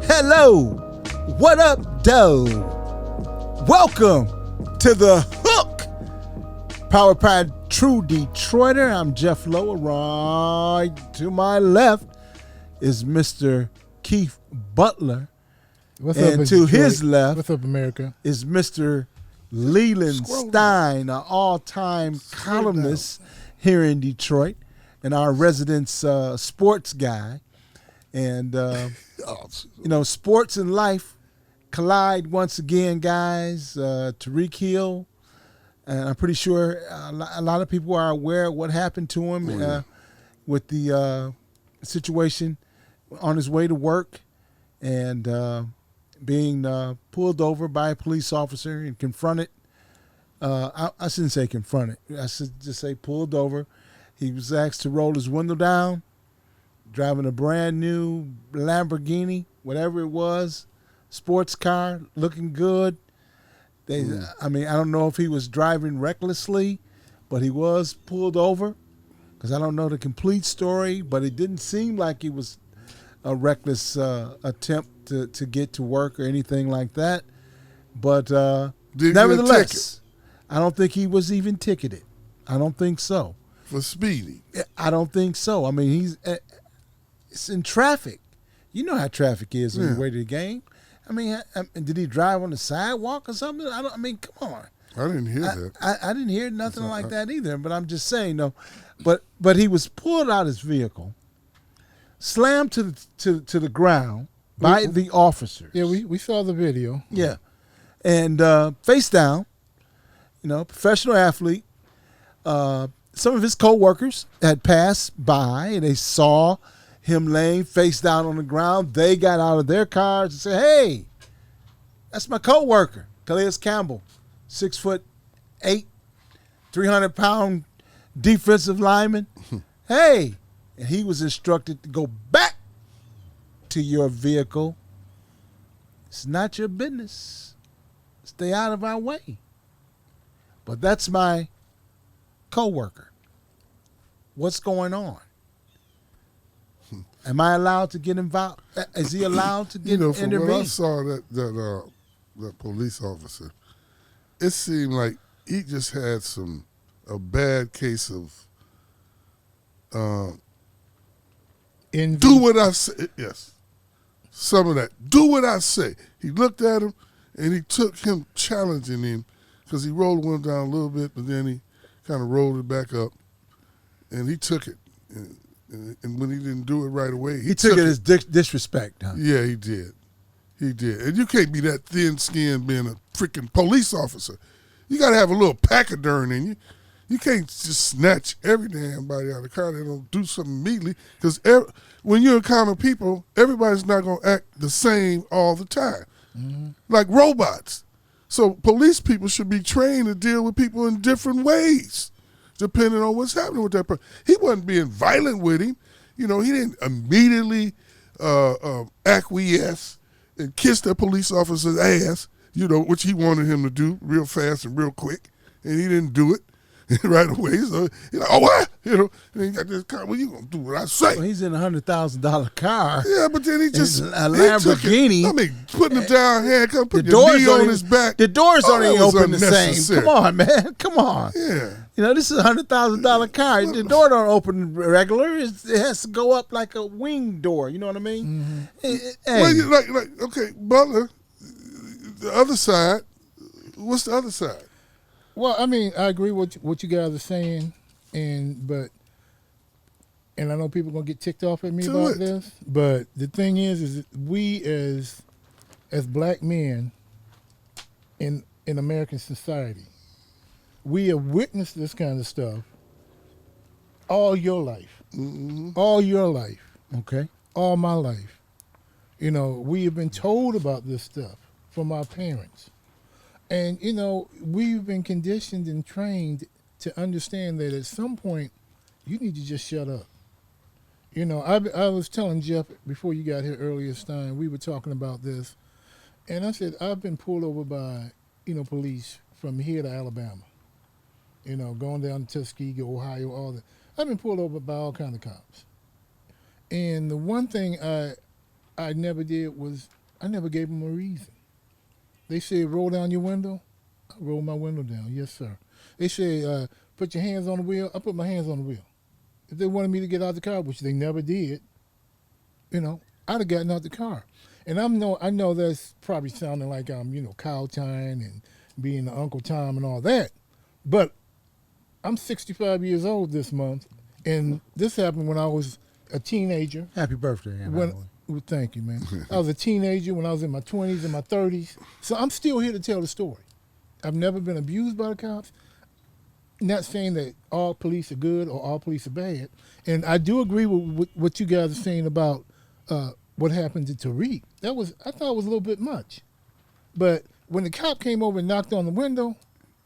Hello, what up, doe? Welcome to The Hook, powered by True Detroiter. I'm Jeff Lower. Right to my left is Mr. Keith Butler. What's and up, to Detroit? his left What's up, America? is Mr. Leland Stein, an all-time columnist here in Detroit and our resident sports guy. And, sports and life collide once again, guys. Tyreek Hill, and I'm pretty sure a lot of people are aware of what happened to him with the situation on his way to work and being pulled over by a police officer and confronted. I shouldn't say confronted. I should just say pulled over. He was asked to roll his window down, driving a brand new Lamborghini, whatever it was, sports car, looking good. I don't know if he was driving recklessly, but he was pulled over because I don't know the complete story, but it didn't seem like it was a reckless attempt to get to work or anything like that. But nevertheless, I don't think he was even ticketed. I don't think so. For speeding? I don't think so. I mean, it's in traffic. You know how traffic is on your way to the game. I mean, did he drive on the sidewalk or something? Come on. I didn't hear that. I didn't hear nothing like that either. But I'm just saying, no. But he was pulled out of his vehicle, slammed to the ground by the officers. Yeah, we saw the video. Yeah, and face down. Professional athlete. Some of his co-workers had passed by and they saw him laying face down on the ground. They got out of their cars and said, "Hey, that's my co-worker, Calais Campbell, 6'8", 300-pound defensive lineman. Hey," and he was instructed to go back to your vehicle. It's not your business. Stay out of our way. But that's my co-worker. What's going on? Am I allowed to get involved? Is he allowed to get intervened? When I saw that police officer, it seemed like he just had a bad case of do what I say. Yes, some of that. Do what I say. He looked at him and he took him challenging him because he rolled one down a little bit, but then he kind of rolled it back up, and he took it. And when he didn't do it right away, he took it as disrespect. Huh? Yeah, he did. He did. And you can't be that thin-skinned being a freaking police officer. You got to have a little pachyderm in you. You can't just snatch every damn body out of the car. They don't do something immediately. Because when you encounter people, everybody's not going to act the same all the time. Mm-hmm. Like robots. So police people should be trained to deal with people in different ways, depending on what's happening with that person. He wasn't being violent with him. He didn't immediately acquiesce and kiss that police officer's ass, which he wanted him to do real fast and real quick, and he didn't do it right away. So he's like, "Oh, what?" And he got this car. Well, you gonna do what I say? Well, he's in a $100,000 car. Yeah, but then he just a Lamborghini. Putting him down, handcuffed, putting the knee on his back. The doors don't even open the same. Come on, man. Come on. Yeah. This is a $100,000 car. The door don't open regular. It has to go up like a wing door. You know what I mean? Mm-hmm. Well, okay, Butler. The other side. What's the other side? Well, I agree with what you guys are saying, and I know people are gonna get ticked off at me about this, but the thing is that we as black men in American society, we have witnessed this kind of stuff all your life, all your life, okay, all my life. We have been told about this stuff from our parents. And, we've been conditioned and trained to understand that at some point you need to just shut up. You know, I was telling Jeff before you got here earlier, Stein, we were talking about this, and I said, I've been pulled over by, police from here to Alabama, going down to Tuskegee, Ohio, all that. I've been pulled over by all kinds of cops. And the one thing I never did was I never gave them a reason. They said, roll down your window. I rolled my window down. Yes, sir. They said, put your hands on the wheel. I put my hands on the wheel. If they wanted me to get out the car, which they never did, I'd have gotten out the car. And I know that's probably sounding like I'm, cow tying and being the Uncle Tom and all that. But I'm 65 years old this month, and this happened when I was a teenager. Happy birthday, Anna. Well, thank you, man. I was a teenager when I was in my 20s and my 30s. So I'm still here to tell the story. I've never been abused by the cops. Not saying that all police are good or all police are bad. And I do agree with what you guys are saying about what happened to Tyreek. I thought it was a little bit much. But when the cop came over and knocked on the window,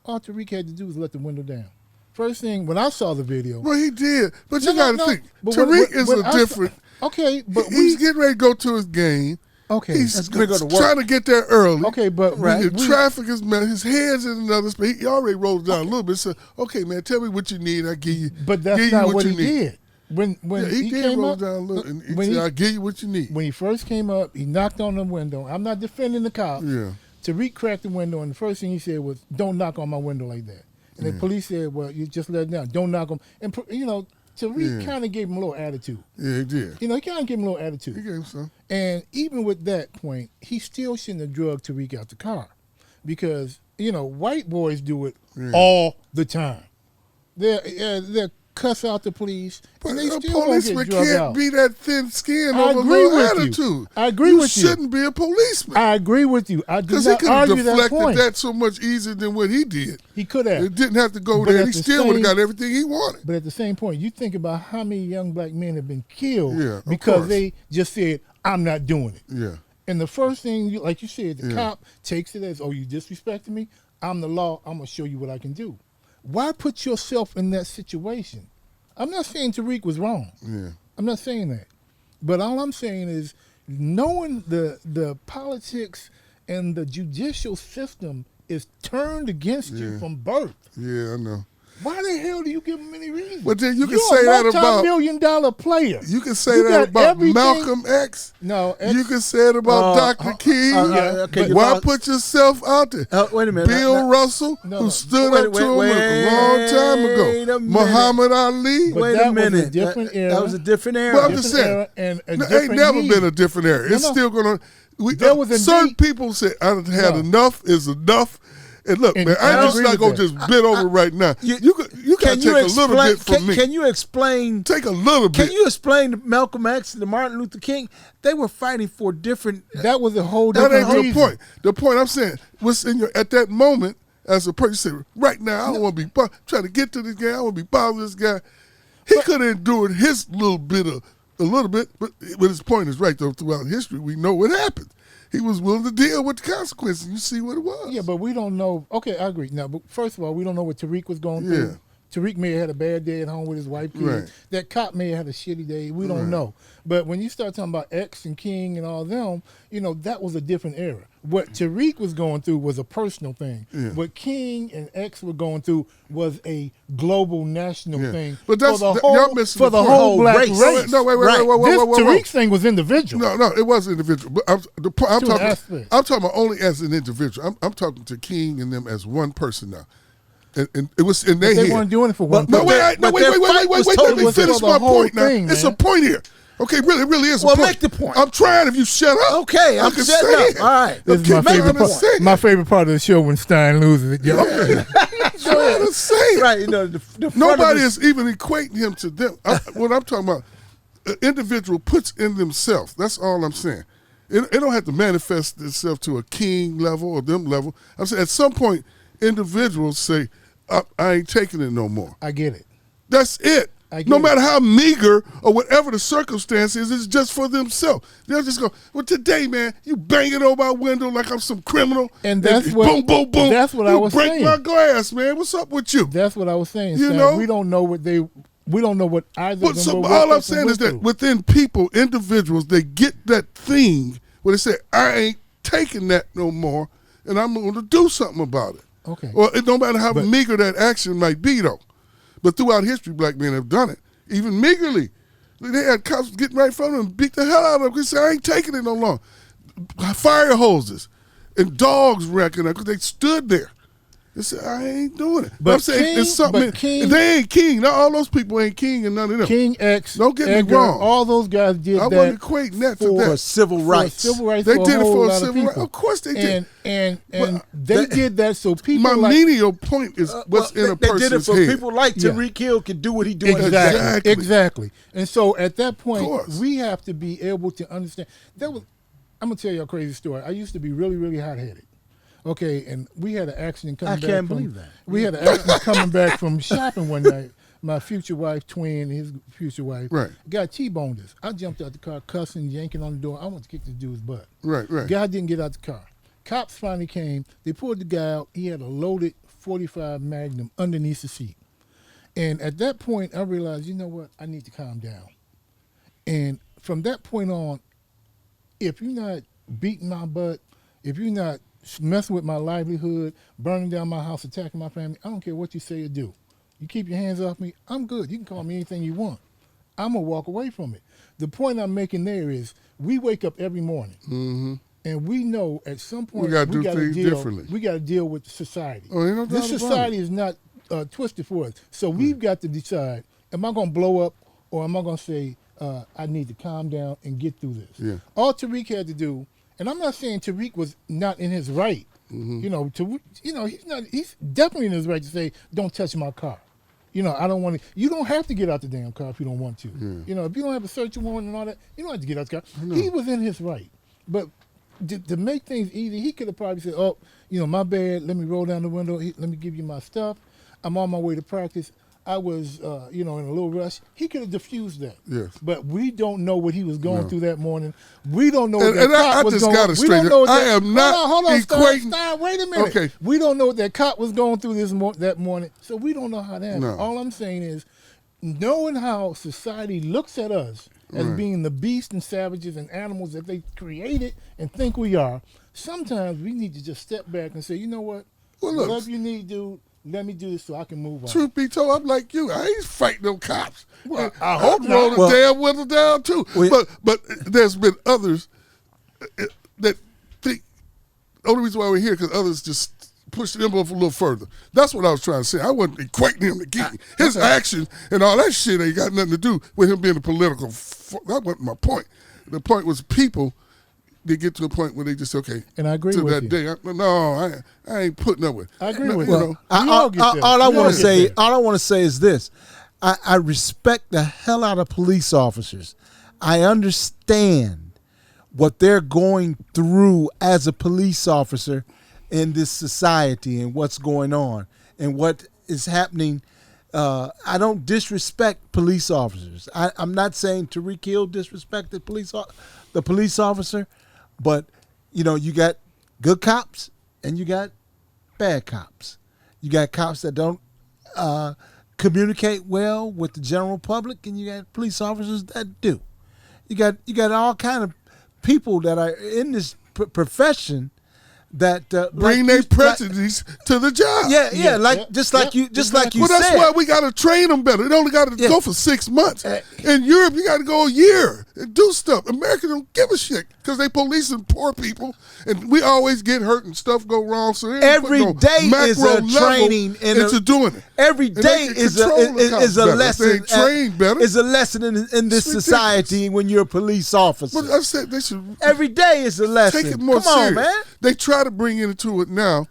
all Tyreek had to do was let the window down. First thing, when I saw the video. Well, he did. But you got to think, Tyreek is a different. Okay, but he's getting ready to go to his game. Okay. He's trying to get there early. Okay, but traffic is, man, his head's in another space. He already rolled down a little bit. So, okay, man, tell me what you need. I give you. But that's not what he did. When he did came roll up, down a little, and he said, I'll give you what you need. When he first came up, he knocked on the window. I'm not defending the cops. Yeah. Tariq cracked the window, and the first thing he said was, don't knock on my window like that. And the police said, well, you just let it down. Don't knock on. And, Tyreek kind of gave him a little attitude. Yeah, he did. He kind of gave him a little attitude. He gave him some. And even with that point, he still shouldn't have drugged Tyreek out the car. Because, white boys do it all the time. They're cuss out the police, but and they a still policeman get can't be that thin-skinned I over agree low with attitude. You. I agree with you. You shouldn't be a policeman. I agree with you. I do because he not could have argue that deflected point. that so much easier than what he did. He could have. It didn't have to go But there. at He the still would have same- got everything he wanted. But at the same point, you think about how many young black men have been killed of because course. they just said, I'm not doing it. Yeah. And the first thing, like you said, the cop takes it as, oh, you disrespecting me? I'm the law. I'm going to show you what I can do. Why put yourself in that situation? I'm not saying Tyreek was wrong. Yeah. I'm not saying that. But all I'm saying is knowing the politics and the judicial system is turned against you from birth. Yeah, I know. Why the hell do you give him any reason? But then you can You're say that a about multi-million-dollar player. You can say You that got about everything- Malcolm X. No, You can say it about Dr. King. okay, Why put yourself out there? Wait a minute. Bill Russell, who stood up to him a long time ago. Muhammad Ali. But Wait that a minute. was a different era. That was a different era. Well, I'm just saying. Era and a No, different ain't never need. been a different era. It's No. still going to. There was a certain need- people say, I done had No. enough is enough. And look, And man, I I'm just agree not with going to that. just bid over right now. You got to take a little bit from me. Can you explain? Take a little bit. Can you explain to Malcolm X and to Martin Luther King? They were fighting for different. That was a whole That different ain't reason. the point. The point I'm saying was at that moment, as a person, you say, right now, I don't want to be trying to get to this guy. I want to be bothering this guy. He could have endured his little bit, but his point is right, though, throughout history, we know what happened. He was willing to deal with the consequences. You see what it was. Yeah, but we don't know. Okay, I agree. Now, but first of all, we don't know what Tyreek was going through. Yeah. Tariq may have had a bad day at home with his wife, kids. Right. That cop may have had a shitty day. We don't know. But when you start talking about X and King and all them, that was a different era. What Tariq was going through was a personal thing. Yeah. What King and X were going through was a global, national thing. But that's for the y'all whole, missing for the the point. whole black race. race. No, wait, Right. This whoa. Tariq's thing was individual. No, it was individual. But I'm To an talking. aspect. I'm talking about only as an individual. I'm talking to King and them as one person now. And it was in their They head. weren't doing it for one No, person. wait. their fight was Let totally me finish for my the whole point now. thing, It's man. a point here. Okay, really is a Well, point. make the point. I'm trying if you shut up. Okay, I'm can shutting say up. it. All right. This is Okay, my make favorite the part. point. My favorite part of the show when Stein loses it. Yo. Trying to say it. Right. The front Nobody of is even equating him to them. What I'm talking about, an individual puts in themselves. That's all I'm saying. It don't have to manifest itself to a King level or them level. I'm saying at some point, individuals say, I ain't taking it no more. I get it. That's it. No matter how meager or whatever the circumstance is, it's just for themselves. They'll just go, well, today, man, you banging on my window like I'm some criminal. And that's boom, what- boom, boom. that's what I was You break saying. my glass, man. What's up with you? That's what I was saying. You Stan. know? We don't know what they we don't know what either of But them all I'm saying is that within people, individuals, they get that thing where they say, I ain't taking that no more, and I'm going to do something about it. Okay. Well, it don't matter how meager that action might be, though. But throughout history, black men have done it, even meagerly. They had cops getting right in front of them and beat the hell out of them because they say, I ain't taking it no longer. Fire hoses and dogs wrecking them because they stood there. They said, I ain't doing it. But I'm saying it's something. They ain't king. Not all those people ain't king and none of them. King X, don't get Edgar, me wrong. all those guys did I that. wasn't equating that to that. For civil rights. Civil rights. They for did it for a civil rights. Of course they did. And they did that so people my like. menial point is what's in a person's head. They did it for people like Tyreek Hill can do what he doing. Exactly. And so at that point, we have to be able to understand. I'm going to tell you a crazy story. I used to be really, really hot-headed. Okay, and we had an accident coming back. I can't believe that. We had an accident coming back from shopping one night. My future wife, twin, his future wife, got T-boned us. I jumped out the car, cussing, yanking on the door. I wanted to kick the dude's butt. Right. Guy didn't get out the car. Cops finally came. They pulled the guy out. He had a loaded .45 Magnum underneath the seat. And at that point, I realized, you know what? I need to calm down. And from that point on, if you're not beating my butt, if you're not messing with my livelihood, burning down my house, attacking my family, I don't care what you say or do. You keep your hands off me, I'm good. You can call me anything you want. I'm going to walk away from it. The point I'm making there is we wake up every morning, and we know at some point we got to do things differently. We got to deal with society. No this society is not twisted for us. So we've got to decide, am I going to blow up or am I going to say, I need to calm down and get through this? Yeah. All Tyreek had to do, and I'm not saying Tyreek was not in his right. You know, he's definitely in his right to say, don't touch my car. You know, I don't want to. You don't have to get out the damn car if you don't want to. Yeah. You know, if you don't have a search warrant and all that, you don't have to get out the car. He was in his right. But to make things easy, he could have probably said, oh, you know, my bad, let me roll down the window, let me give you my stuff. I'm on my way to practice. I was, in a little rush. He could have diffused that. Yes. But we don't know what he was going through that morning. We don't know what that cop was going through. I am not Hold on, equating. Stein, wait a minute. Okay. We don't know what that cop was going through that morning, so we don't know how that happened. No. All I'm saying is, knowing how society looks at us as being the beasts and savages and animals that they created and think we are, sometimes we need to just step back and say, you know what? Well, look, whatever you need, dude, let me do this so I can move on. Truth be told, I'm like you. I ain't fighting no cops. Well, I hope not. Roll the damn window down too. But there's been others that think the only reason why we're here because others just push the envelope a little further. That's what I was trying to say. I wasn't equating him to Keaton. His action and all that shit ain't got nothing to do with him being a political. That wasn't my point. The point was people. They get to a point where they just okay. And I agree to with that you. day. I ain't putting up with. I agree with you. you. All I want to say is this: I respect the hell out of police officers. I understand what they're going through as a police officer in this society and what's going on and what is happening. I don't disrespect police officers. I'm not saying Tyreek Hill disrespected the police officer, but you got good cops and you got bad cops. You got cops that don't communicate well with the general public, and you got police officers that do. You got all kind of people that are in this profession that bring their prejudice to the job. Just like you said. Well, that's why we got to train them better. They only got to go for 6 months. In Europe, you got to go a year and do stuff. America don't give a shit because they policing poor people, and we always get hurt and stuff go wrong. So every day is a training into doing it. Every day is a lesson. They train better. Is a lesson in this society when you're a police officer. But I said they should. Every day is a lesson. Take it more serious. On, man. They try to bring into it now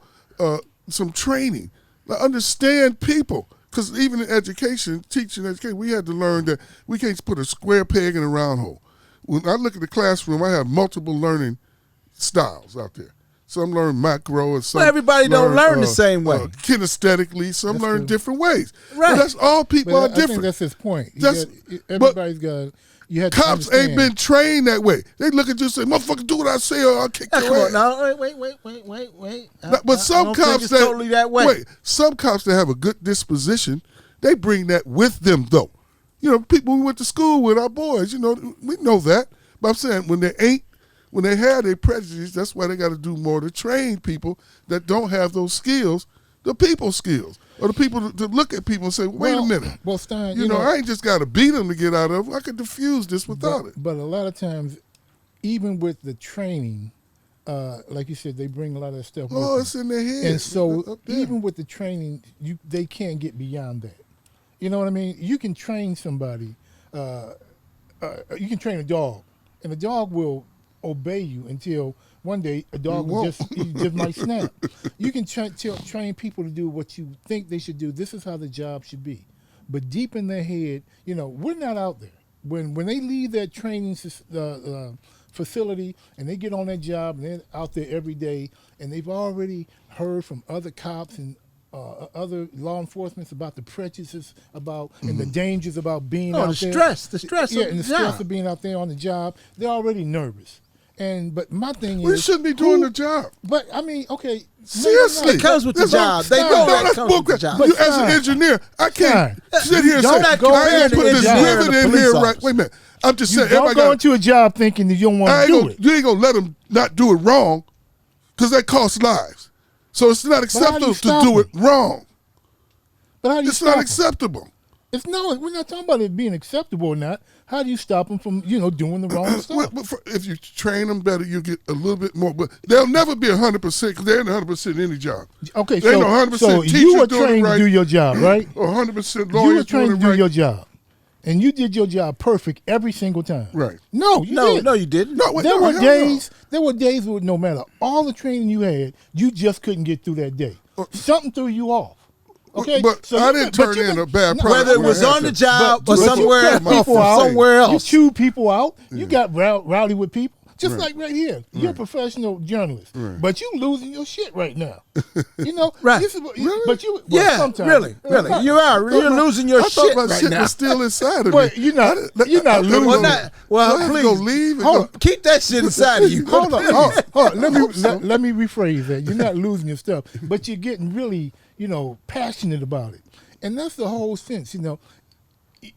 some training. Like, understand people. Because even in education, teaching education, we had to learn that we can't put a square peg in a round hole. When I look at the classroom, I have multiple learning styles out there. Some learn macro and some everybody don't learn the same way. Kinesthetically, some learn true. different ways. Right. But that's all people are I different. think that's his point. Everybody's got. You had cops ain't been trained that way. They look at you and say, "Motherfucker, do what I say, or I'll kick your ass." Now, wait. But some cops that totally that way. Wait, some cops that have a good disposition, they bring that with them though. people we went to school with, our boys, we know that. But I'm saying when they have their prejudice, that's why they got to do more to train people that don't have those skills, the people skills, or the people to look at people and say, wait a minute. Well, Stein, I ain't just got to beat them to get out of it. I could diffuse this without it. But a lot of times, even with the training, like you said, they bring a lot of that stuff with them. It's in their head. And so even with the training, they can't get beyond that. You know what I mean? You can train somebody. You can train a dog, and the dog will obey you until one day a dog will just might snap. You can train people to do what you think they should do. This is how the job should be. But deep in their head, we're not out there. When they leave that training facility and they get on that job and they're out there every day, and they've already heard from other cops and other law enforcement about the prejudices and the dangers about being out there. The stress and the stress of being out there on the job. They're already nervous. But my thing is, we shouldn't be doing the job. But I mean, okay, seriously, it comes with the job. They know that comes with the job. You as an engineer, I can't sit here and say, I ain't put this rivet in here. Right? Wait a minute. I'm just saying. Don't go into a job thinking that you don't want to do it. You ain't gonna let them not do it wrong, because that costs lives. So it's not acceptable to do it wrong. But how do you It's not acceptable. We're not talking about it being acceptable or not. How do you stop them from, doing the wrong stuff? If you train them better, you get a little bit more. But they'll never be 100% because they ain't 100% in any job. Okay, they ain't 100% so you were trained to do your job, right? Or 100% lawyers. You were trained to do your job. And you did your job perfect every single time. Right. No, you didn't. No, you didn't. There were days where no matter all the training you had, you just couldn't get through that day. Something threw you off. Okay, but so I didn't turn in a bad product. Whether it was on the job or somewhere else. You chewed people out. You got rowdy with people. Just like right here. You're a professional journalist. But you losing your shit right now. Right. This is what, really? But you, sometimes. Really. You are. You're losing your shit right shit now. Was still inside of me. But you're not losing. Please. Go leave keep that shit inside of you. Hold on. Let me rephrase that. You're not losing your stuff, but you're getting really, passionate about it. And that's the whole sense,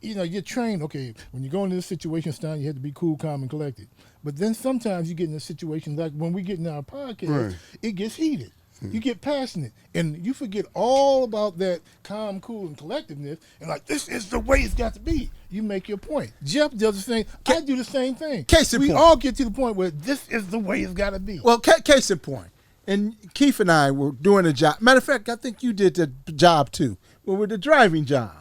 you're trained, okay, when you go into this situation, Stein, you have to be cool, calm, and collected. But then sometimes you get in a situation like when we get in our podcast, it gets heated. You get passionate, and you forget all about that calm, cool, and collectiveness, and this is the way it's got to be. You make your point. Jeff does the same. I do the same thing. We all get to the point where this is the way it's got to be. Well, case in point. And Keith and I were doing a job. Matter of fact, I think you did the job too. Well, with the driving job.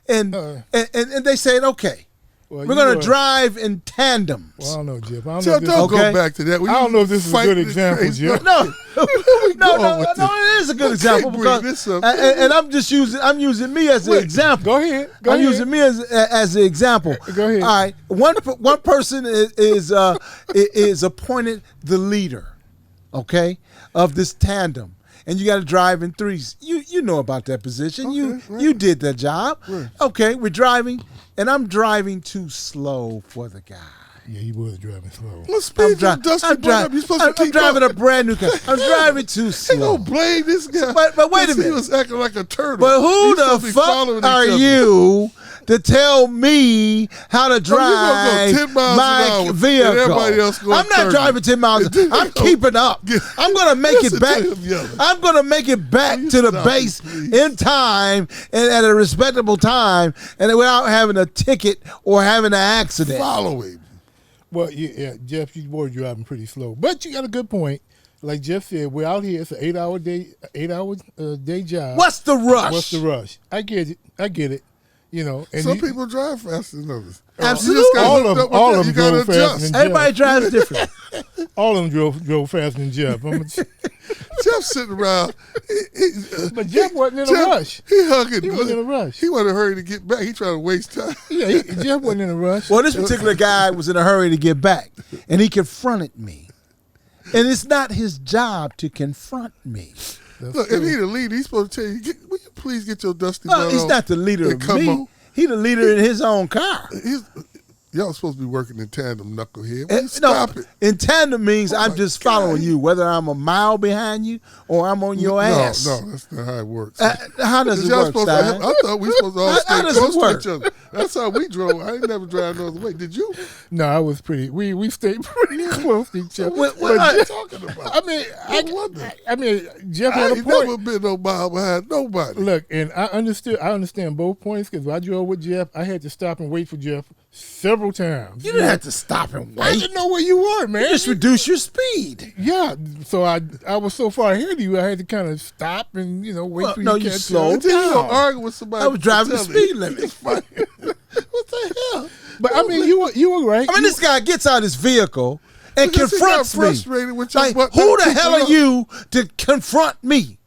And they said, okay, we're going to drive in tandem. Well, I don't know, Jeff. Don't go back to that. I don't know if this is a good example, Jeff. No, it is a good example because, and I'm using me as an example. Go ahead. I'm using me as an example. Go ahead. All right, one person is appointed the leader, okay, of this tandem. And you got to drive in threes. You know about that position. You did that job. Right. Okay, we're driving, and I'm driving too slow for the guy. Yeah, he was driving slow. Well, speed I'm driving a brand new car. I'm driving too slow. He don't blame this guy. But wait a minute. He was acting like a turtle. But who the fuck are you to tell me how to drive my vehicle? I'm not driving 10 miles. I'm keeping up. I'm going to make it back. I'm going to make it back to the base in time and at a respectable time and without having a ticket or having an accident. Follow him. Well, yeah, Jeff, you were driving pretty slow. But you got a good point. Like Jeff said, we're out here. It's an 8-hour day job. What's the rush? I get it. And some people drive faster than others. Absolutely. All of them drove faster than Jeff. Everybody drives different. All of them drove faster than Jeff. Jeff sitting around. But Jeff wasn't in a rush. He hugging. He wasn't in a rush. He wasn't in a hurry to get back. He trying to waste time. Yeah, Jeff wasn't in a rush. Well, this particular guy was in a hurry to get back, and he confronted me. And it's not his job to confront me. Look, if he's the leader, he's supposed to tell you, will you please get your dusty butt he's not the leader of me. He's the leader in his own car. Y'all supposed to be working in tandem, knucklehead. Will you stop it? In tandem means Oh I'm my just God. following you, whether I'm a mile behind you or I'm on your ass. No, that's not how it works. How does it Y'all work, supposed Stein? I thought we supposed to all How stay does it close to work? each other. That's how we drove. I ain't never drive no other way. Did you? No, I was pretty. We stayed pretty close to each other. What are you talking about? I mean, I mean, Jeff I had a ain't point. never been no mile behind nobody. Look, and I understand both points because when I drove with Jeff, I had to stop and wait for Jeff several times. You didn't have to stop and I wait. didn't know where you were, man. You just reduce your speed. Yeah, so I was so far ahead of you, I had to kind of stop and wait Well, for no, you to you catch slowed up. Until you down. don't argue with somebody. I was driving the tell speed me. limit. It's funny. What the hell? But I mean, you were right. I mean, this guy gets out his vehicle and Because he got confronts me. frustrated with your Like, butt- who the keep hell it are up. you to confront me?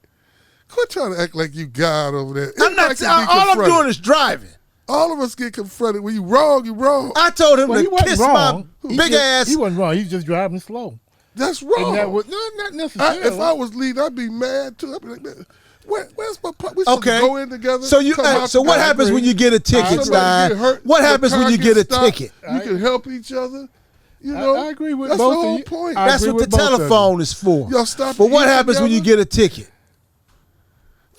Quit trying to act like you God over there. I'm not. Everybody can be All I'm confronted. doing is driving. All of us get confronted. When you wrong, you wrong. I told him Well, he to wasn't kiss wrong. my big ass. He wasn't wrong. He was just driving slow. That's wrong. And that was not necessarily. If I was leading, I'd be mad too. I'd be like, man, where's my part? We supposed Okay. to go in together. So you. come out So what together. happens when you get a ticket, Somebody Stein? get hurt, What the happens when car you gets get a stopped, ticket? You can help each other. You know, I agree with that's both the of whole you. point. I That's agree what the with both of telephone is for. Y'all stop But and what eat happens when you together? get a ticket?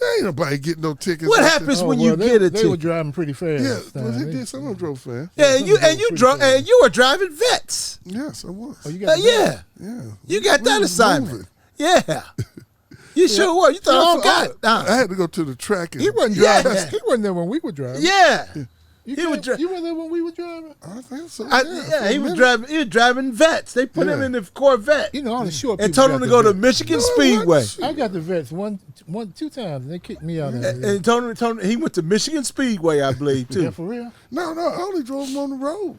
There ain't nobody getting no tickets. What out happens there. when you get a They were ticket? driving pretty fast. Yeah, Stein. well, he They- did. Someone drove fast. Yeah, and you pretty drove, fast. and you were driving vets. Yes, I was. Oh, you got Yeah, Yeah. you got We that was assignment. moving. Yeah, you sure were. You thought I forgot? I had to go to the track. And He wasn't Yeah. driving. He wasn't there when we were driving. Yeah, You he was can't- dri- You weren't there when we were driving. I think so. yeah. for a He was minute. driving. He was driving vets. They put him Yeah. in the Corvette You know, all the short and people told got him to the go to vets. Michigan No, it Speedway. wasn't. I got the vets two times, and they kicked me out of And there. told him he went to Michigan Speedway, I believe, Yeah, too. for real. No, I only drove him on the road.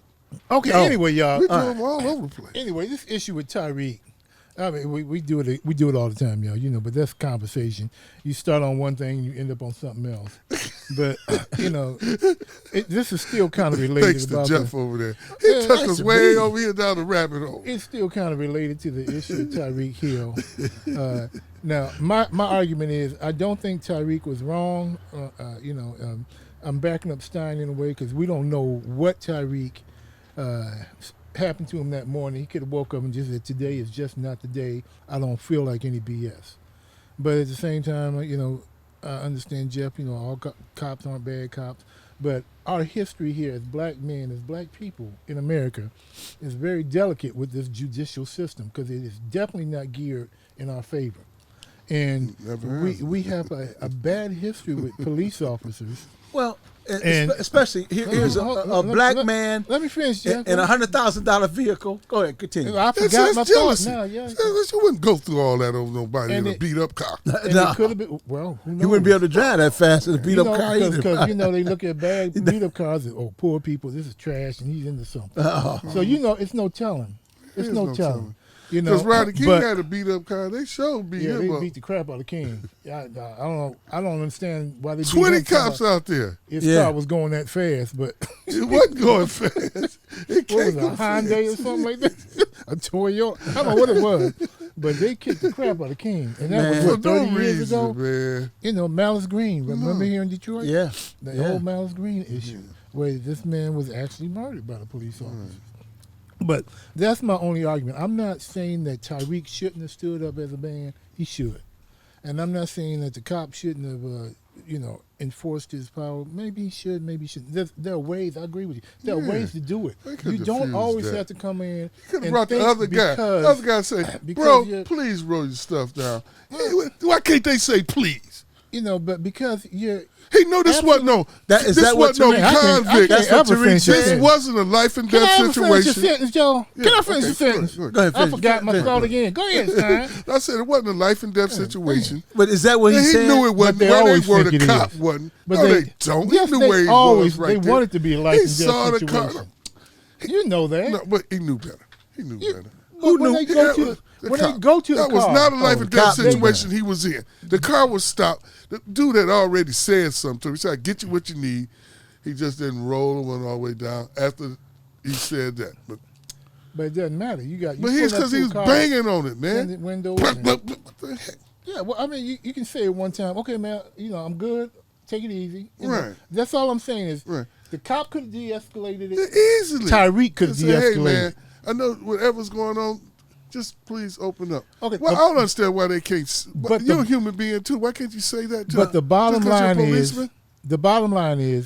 Okay. Oh. Anyway, y'all. We drove him all over the place. Anyway, this issue with Tyreek, I mean, we do it all the time, y'all. But that's conversation. You start on one thing, you end up on something else. But this is still kind of related. Thanks to about Jeff over there. He Yeah, took thanks us to way me. over here down the rabbit hole. It's still kind of related to the issue of Tyreek Hill. Now, my argument is I don't think Tyreek was wrong. I'm backing up Stein in a way because we don't know what Tyreek happened to him that morning. He could have woke up and just said, today is just not the day. I don't feel like any BS. But at the same time, I understand, Jeff, all cops aren't bad cops. But our history here as black men, as black people in America, is very delicate with this judicial system because it is definitely not geared in our favor. And Never has. we have a bad history with police officers. Well, And- especially here's a black man Let me finish, Jeff. in a $100,000 vehicle. Go ahead, continue. I That's forgot my just thought jealousy. now. Yeah. You wouldn't go through all that over nobody And in a it- beat up car. And No. it could have been, well, who knows? You wouldn't be able to drive that fast in a beat up car either. Because they look at bad beat up cars and, oh, poor people, this is trash, and he's into something. So it's no telling. It's There's no no telling. Because Rodney King but- had a beat up car. They showed beat Yeah, him they up. beat the crap out of King. I don't know. I don't understand why they beat 20 him. cops out there. His Yeah. car was going that fast, but It wasn't going fast. It what was can't it, a go Hyundai or something like that? A Toyota? I don't know what it was, but they kicked the crap out of King, and that Man. was For what no 30 years reason, ago. man. Malice Green. Remember here in Detroit? Yeah. The Yeah. old Malice Green issue, where this man was actually murdered by the police officer. But that's my only argument. I'm not saying that Tyreek shouldn't have stood up as a man. He should. And I'm not saying that the cop shouldn't have, enforced his power. Maybe he should, maybe he shouldn't. There are ways, I agree with you. There are Yeah. ways to do it. They could You don't diffuse always that. have to come in Could have and brought the think other guy. because- The other guy say, because bro, you're- please roll your stuff down. Hey, why can't they say please? but because you're... Hey, no, this wasn't no. Is this that what wasn't no you mean? I convict. can't That's what ever Tyreek finish your said. This sentence. wasn't a life and Can I death ever finish your situation. sentence, Joe? Can I finish your sentence? Go Go ahead, I finish. forgot my Finish. thought again. Go ahead, Stein. I said it wasn't a life and death situation. But is that what he And he said? knew it wasn't. they Where always they were, think the it cop is. wasn't. But No, they- they don't. Yes, he knew they where he always- was they right there. want it to be a life He and death saw the situation. car. You know that. No, but he knew better. He knew better. But when knew? they go to The when cop. they go to the that car, was not a life Oh, and the death cop did situation he was in. The car was stopped. The dude had already said something to him. He said, "I get you what you need." He just didn't roll and went all the way down after he said that. But but it doesn't matter. You got. You but he's pull up because to he a was car, banging on it, man. tinted windows, What and- the heck? Yeah, well, I mean, you can say it one time. Okay, man, I'm good. Take it easy. You know, Right. that's all I'm saying is Right. The cop could have de-escalated it. Easily. Tyreek could have Just say, hey, de-escalated man, it. I know whatever's going on. Just please open up. Okay, Well, I don't understand why they can't. But You're a human being too. Why can't you say that to? But the bottom just 'cause you're a line is, policeman?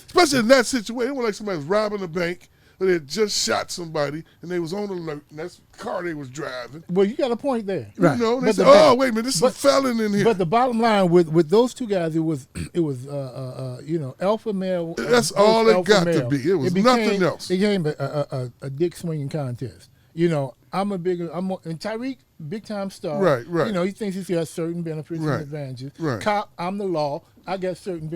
Especially in that situation, it was like somebody was robbing a bank, or they had just shot somebody, and they was on alert, and that's the car they was driving. well, you got a point there. Right. You know, they But said, the- "Oh, wait a minute, this is a but- felon in here." But the bottom line with those two guys, it was alpha male. That's both all it alpha got to male. be. It was became, nothing else. It became a dick swinging contest. You know, and Tyreek, big time star. Right, right. You know, he thinks he's got certain benefits Right, and advantages. right. Cop, I'm the law. I got certain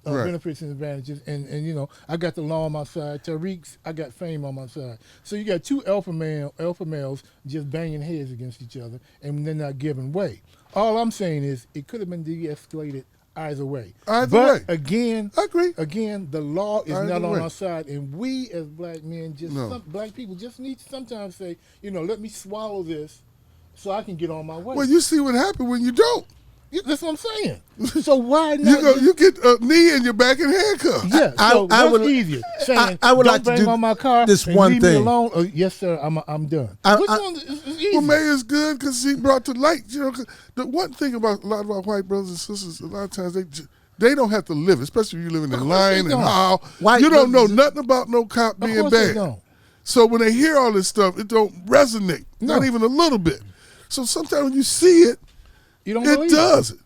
Right. benefits and advantages, and you know, I got the law on my side. Tyreek's, I got fame on my side. So you got two alpha males just banging heads against each other, and they're not giving way. All I'm saying is, it could have been de-escalated either way. Either but way. again, I agree. Again, the law is Either not on way. our side, and we as black men, black people, just need to sometimes say, you know, let me swallow this, so I can get on my way. Well, you see what happened when you don't. Yeah, that's what I'm saying. So why not? You get a knee in your back and handcuffed. Yeah, so I what's would- easier? Saying, I would don't like to bang do on my car this and one leave me thing. alone. Or, yes, sir, I'm done. Which one is easy? Well, Mayor's good because he brought to light. You know, 'cause the one thing about a lot of our white brothers and sisters, a lot of times they don't have to live, especially if you're living in course line they and don't. how White you don't know brothers- nothing about no cop Of being course they bad. don't. So when they hear all this stuff, it don't resonate, not No. even a little bit. So sometimes when you see it, You don't it believe does it.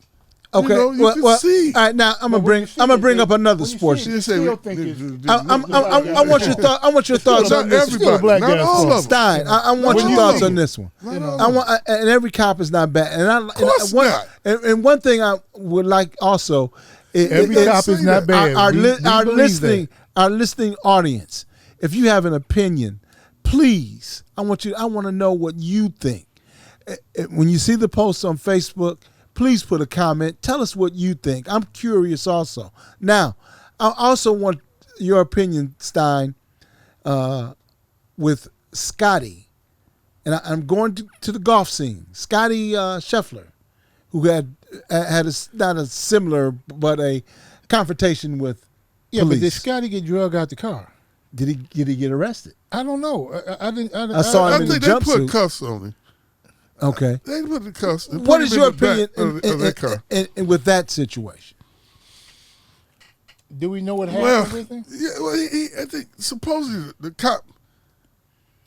Okay. You know, you can see. All right. Now I'm But gonna when you see I'm gonna it, bring they- up another when you sports. see it, You say still we- think it's- I want your thought. I want your thoughts Not on this. everybody, Still a black not guy's all fault. of them. Stein, I want Not your all thoughts of on them. this one. Not all I of want, and every cop is not bad. And course not. And one thing I would like also, Every Don't cop say is not that. bad. Our, We our believe that. listening audience, if you have an opinion, please, I want to know what you think. When you see the posts on Facebook, please put a comment. Tell us what you think. I'm curious also. Now, I also want your opinion, Stein, with Scotty. And I'm going to the golf scene. Scotty Scheffler, who had not a similar, but a confrontation with Yeah, but did police. Scotty get drugged out the car? Did he get arrested? I don't know. I didn't. I saw him I in the think they put jumpsuit. cuffs on him. Okay. They put the cuffs. they What put is him your in the back opinion of that car? in with that situation? Do we know what happened Well, with him? yeah, well, I think supposedly the cop.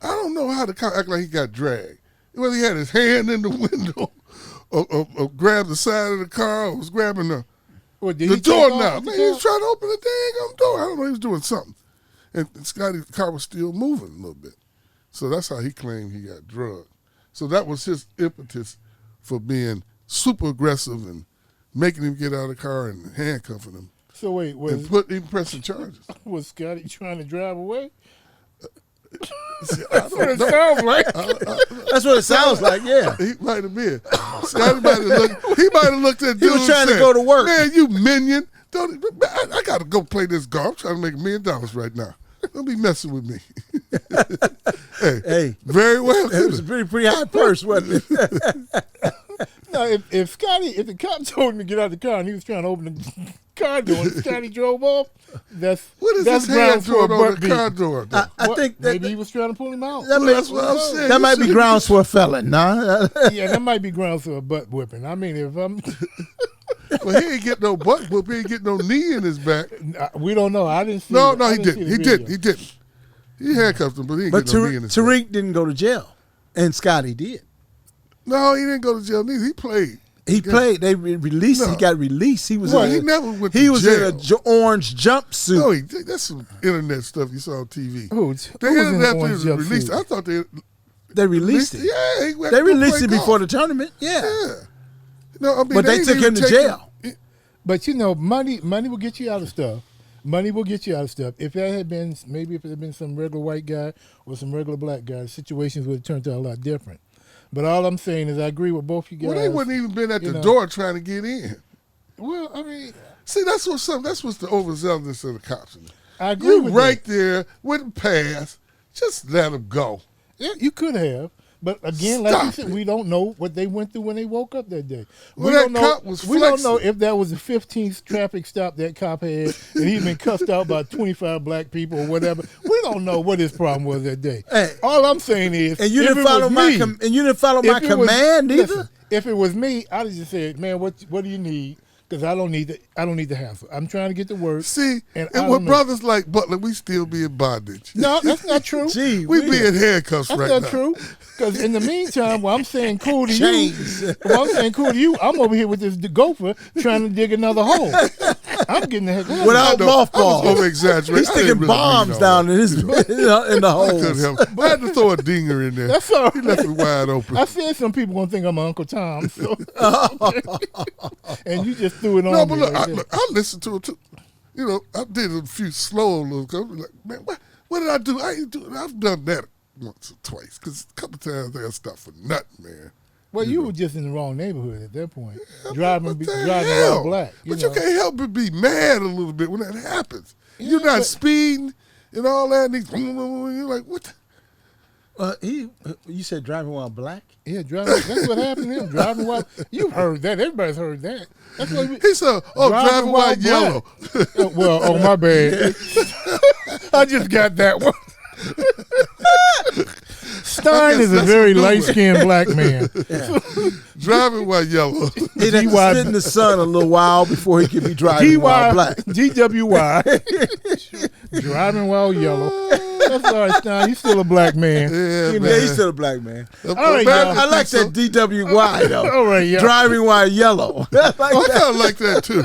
I don't know how the cop act like he got dragged. Whether he had his hand in the window, or grabbed the side of the car, or was grabbing the Or did the he door take off knob. with the Man, he was car? trying to open the dang door. I don't know. He was doing something, and Scotty's car was still moving a little bit. So that's how he claimed he got drugged. So that was his impetus for being super aggressive and making him get out of the car and handcuffing him So wait, and even pressing charges. was Scotty trying to drive away? See, I That's what don't it know. sounds like. That's what it sounds like. Yeah. He might have been. Scotty might have looked at dude. He was trying and to said, go to work. Man, you minion. Don't, I got to go play this golf. I'm trying to make $1 million right now. Don't be messing with me. Hey, Very well. it was a pretty high purse, wasn't it? No, if the cop told him to get out of the car and he was trying to open the car door and Scotty drove off, that's What is that's his hand grounds for a doing on butt the car beat. door? though? I What? think that, Maybe he was trying to pull him out. that, Well, that's what I'm saying. that might be grounds for a felon, nah? Yeah, that might be grounds for a butt whipping. I mean, if I'm, Well, he ain't get no butt whoop. He ain't get no knee in his back. we don't know. I didn't see. No, I he didn't see didn't. the He video. didn't. He didn't. He handcuffed him, but he didn't But get no knee in his back. Tyreek didn't go to jail, and Scotty did. No, he didn't go to jail neither. He played. He played. They released. No. He got released. He was. Well, in he a, never went He to was jail. in a orange jumpsuit. No, that's some internet stuff you saw on TV. Who? They Who was in ended the after it orange was jumpsuit? released. I thought they They released it. Yeah, he went They to go released play it before the golf. tournament. Yeah. Yeah. No, I mean, But they ain't took even him to take jail. But you know, money will get you out of stuff. Money will get you out of stuff. If that had been maybe if it had been some regular white guy or some regular black guy, the situations would have turned out a lot different. But all I'm saying is I agree with both you guys. Well, they wouldn't even been at you the know. door trying to get in. Well, I mean, See, that's what's the overzealous of the cops. I agree You with right there with the pass, just let them go. that. Yeah, you could have. But again, like you Stop said, it. we don't know what they went through when they woke up that day. Well, we that don't know. cop was We don't know flexing. if that was the 15th traffic stop that cop had, and he'd been cussed out by 25 black people or whatever. We don't know what his problem was that day. Hey. All I'm saying is, And you if didn't it follow was my me, and you didn't follow my if it was- command either. listen, if it was me, I'd have just said, "Man, what do you need?" Because I don't need the hassle. I'm trying to get to work. See, And and I with don't know. brothers like Butler, we still be in bondage. No, that's not true. Gee, We be in handcuffs That's right not now. true. Because in the meantime, while I'm saying cool to Chains. you, while I'm saying cool to you, I'm over here with this gopher trying to dig another hole. I'm getting the heck out of Without here. I was mothballs. over exaggerate. He's sticking bombs down in his in the I couldn't holes. help it. I had to throw a dinger in there. That's all He left right. it wide open. I said some people gonna think I'm Uncle Tom, so. And you just threw it on No, me. but right there. look, I listened to it too. You know, I did a few slow little. I was like, man, what did I do? I ain't do. I've done that once or twice because a couple times I got stopped for nothing, man. Well, you were just in the wrong neighborhood at that point, driving What the driving hell? while black. But know. you can't help but be mad a little bit when that happens. You're Yeah, not but- speeding and all that. And you're like, what? You said driving while black? Yeah, driving. That's what happened to him. Driving while you've heard that. Everybody's heard that. That's what we, He said, oh, driving while yellow. well, oh my bad. I just got that one. Stein is a that's very a new one. light-skinned black man. Driving while yellow. He'd have to GY sit in the sun a little while before he could be driving while black. GWY. Driving while yellow. That's all right, Stein. You still a black man. Yeah, You know. man. Yeah, he's still a black man. All right, y'all. I like that DWY though. All right, y'all. Driving while yellow. I like I that. kind of like that too.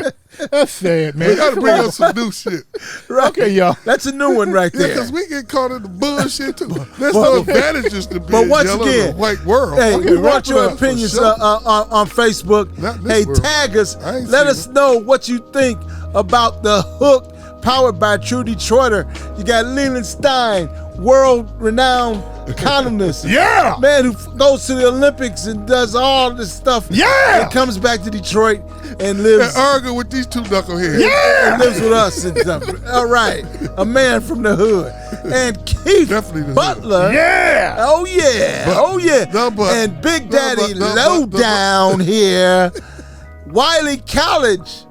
That's sad, We man. got to bring up some new shit. Right. Okay, y'all. That's a new one right Yeah, there. because we get caught in the bullshit too. There's no advantages to but being once yellow in again, a white world. Hey, Okay, we wrap want it your up. opinions For sure. on Facebook. Not in this Hey, world. tag us. I ain't Let seen us it. know what you think about the Hook, powered by True Detroiter. You got Leland Stein, world-renowned economist. Yeah. Man who goes to the Olympics and does all this stuff. Yeah. And comes back to Detroit and And lives argue with these two knuckleheads. and lives with us and stuff. All right. A man from the hood. And Keith Definitely the hood. Butler. Yeah. Oh yeah, But- oh yeah, no, but- and Big no, Daddy but- no, Low but- down here, Wiley College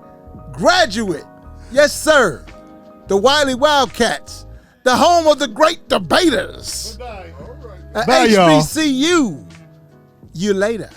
graduate, yes sir, the Wiley Wildcats, the home of the great debaters, Bye. at Bye, y'all. HBCU. You later.